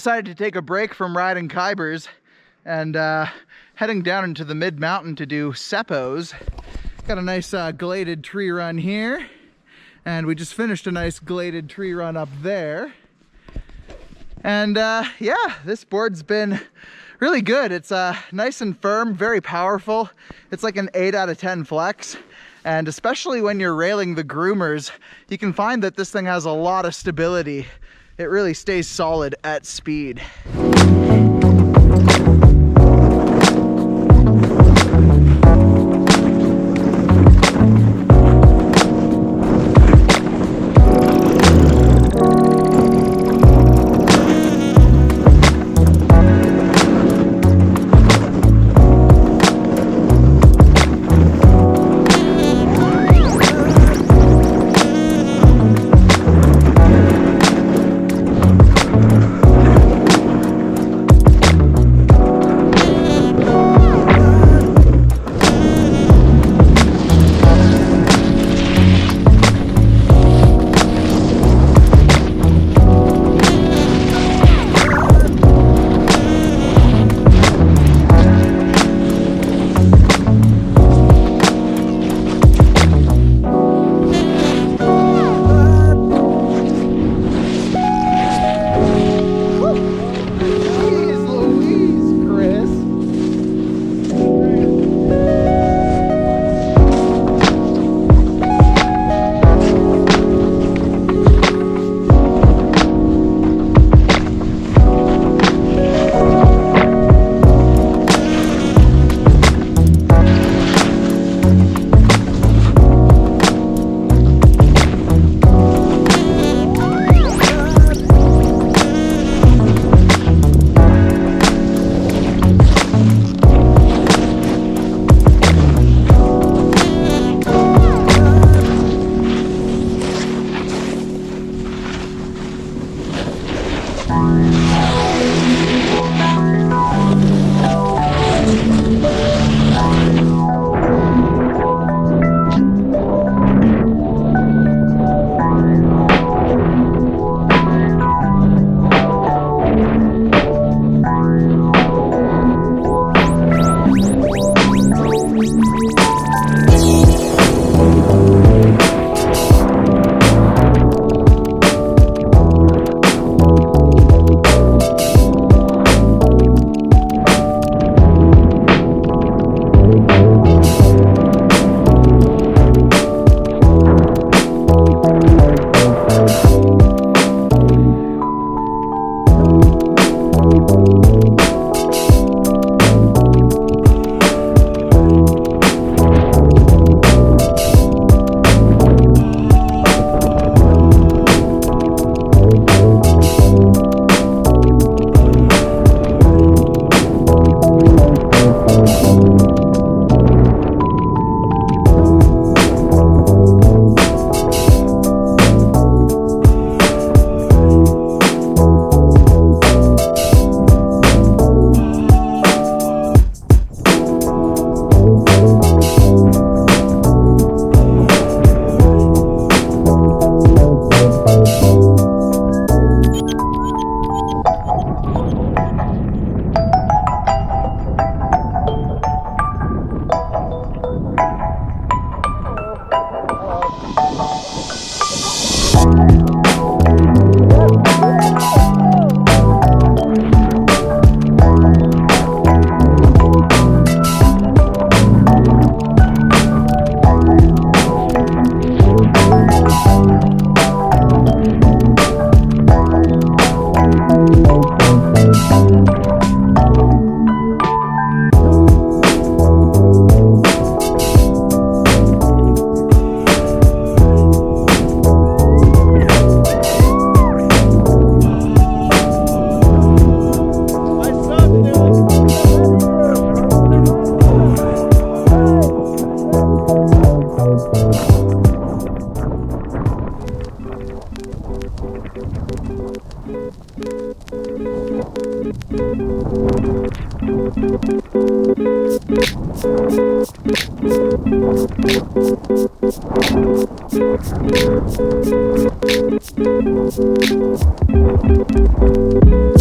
decided to take a break from riding Khybers and heading down into the mid-mountain to do Seppos. Got a nice gladed tree run here, and we just finished a nice gladed tree run up there. And yeah, this board's been really good. It's nice and firm, very powerful. It's like an 8 out of 10 flex. And especially when you're railing the groomers, you can find that this thing has a lot of stability. It really stays solid at speed.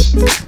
Thank you.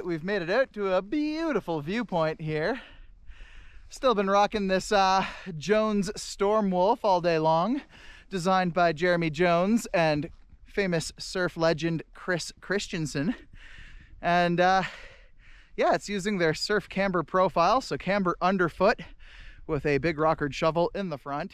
right, we've made it out to a beautiful viewpoint here. Still been rocking this Jones Storm Wolf all day long, designed by Jeremy Jones and famous surf legend Chris Christensen. And yeah, it's using their surf camber profile, so camber underfoot with a big rockered shovel in the front,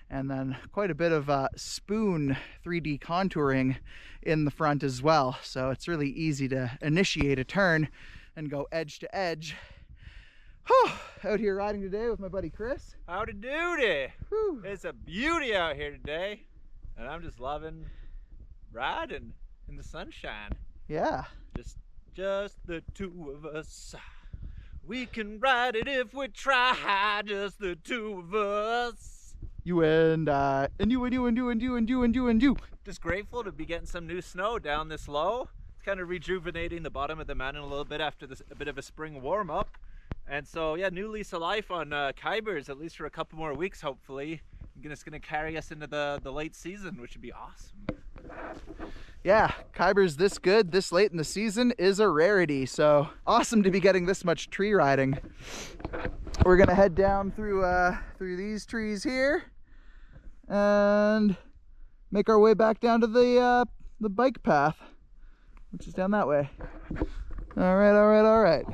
and then quite a bit of spoon 3D contouring in the front as well. So it's really easy to initiate a turn and go edge to edge. Whew. Out here riding today with my buddy Chris. Howdy doody. Whew. It's a beauty out here today, and I'm just loving riding in the sunshine. Yeah. Just the two of us. We can ride it if we try, just the two of us. You and you and you and you and you and you and you and you. Just grateful to be getting some new snow down this low. It's kind of rejuvenating the bottom of the mountain a little bit after this, a bit of a spring warm up. And so yeah, new lease of life on Khybers, at least for a couple more weeks hopefully. It's gonna carry us into the late season, which would be awesome. Yeah, Khybers this good this late in the season is a rarity, so awesome to be getting this much tree riding. We're gonna head down through these trees here and make our way back down to the bike path, which is down that way. All right, all right, all right.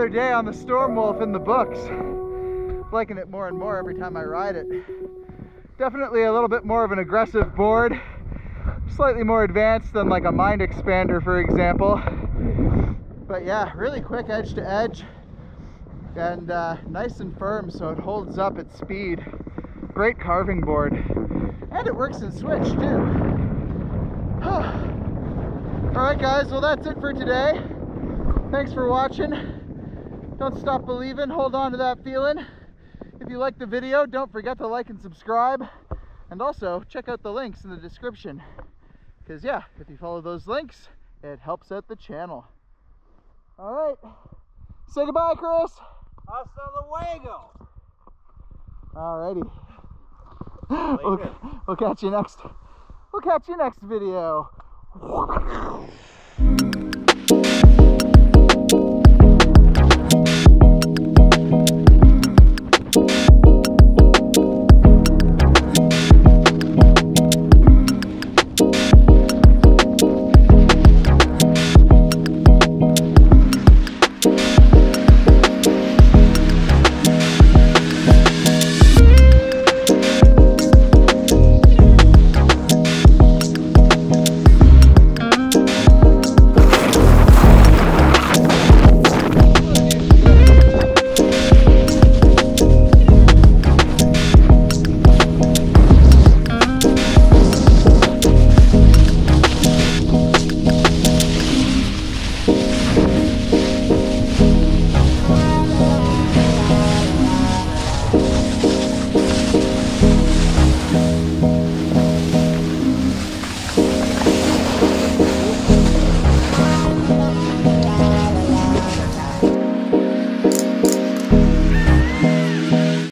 another day on the Storm Wolf in the books. Liking it more and more every time I ride it. Definitely a little bit more of an aggressive board. Slightly more advanced than like a Mind Expander, for example. But yeah, really quick edge to edge. And nice and firm, so it holds up its speed. Great carving board. And it works in switch too. Alright guys, well that's it for today. Thanks for watching. Don't stop believing, hold on to that feeling. If you liked the video, don't forget to like and subscribe. And also, check out the links in the description. Because yeah, if you follow those links, it helps out the channel. Alright, say goodbye, Chris. Hasta luego. Alrighty. We'll catch you next video.